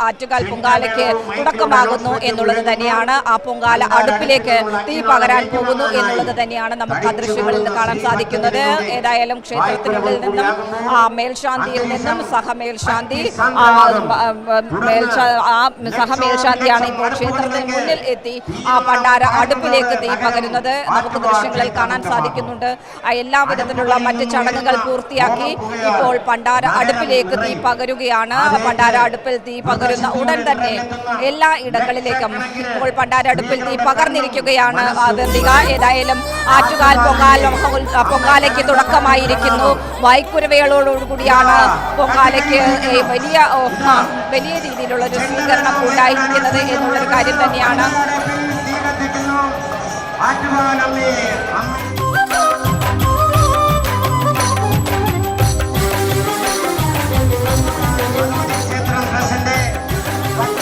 ആറ്റുകാൽ പൊങ്കാലയ്ക്ക് തുടക്കമാകുന്നു എന്നുള്ളത് തന്നെയാണ്. ആ പൊങ്കാല അടുപ്പിലേക്ക് തീ പകരാൻ പോകുന്നു എന്നുള്ളത് തന്നെയാണ് നമുക്ക് ആ ദൃശ്യങ്ങളിൽ നിന്ന് കാണാൻ സാധിക്കുന്നത്. ഏതായാലും ക്ഷേത്രത്തിനുള്ളിൽ നിന്നും മേൽശാന്തിയിൽ നിന്നും സഹമേൽശാന്തി സഹമേൽശാന്തിയാണ് ഇപ്പോൾ ക്ഷേത്രത്തിന് മുന്നിൽ എത്തി ആ പണ്ടാര അടുപ്പിലേക്ക് തീ പകരുന്നത് നമുക്ക് ദൃശ്യങ്ങളിൽ കാണാൻ സാധിക്കുന്നുണ്ട്. എല്ലാ വിധത്തിലുള്ള മറ്റ് ചടങ്ങുകൾ പൂർത്തിയാക്കി ഇപ്പോൾ പണ്ടാര അടുപ്പിലേക്ക് തീ പകരുകയാണ്. പണ്ടാര അടുപ്പിൽ തീ പകരുന്ന ഉടൻ തന്നെ എല്ലാ ഇടങ്ങളിലേക്കും ഇപ്പോൾ പണ്ടാര അടുപ്പിൽ തീ പകർന്നിരിക്കുകയാണ് വന്തിക. ഏതായാലും ആറ്റുകാൽ പൊങ്കാലയ്ക്ക് തുടക്കമായിരിക്കുന്നു. വൈക്കുരവകളോടുകൂടിയാണ് പൊങ്കാലയ്ക്ക് വലിയ രീതിയിലുള്ള ഒരു സ്വീകരണം ഉണ്ടായിരിക്കുന്നത് എന്നുള്ളൊരു കാര്യം തന്നെയാണ്.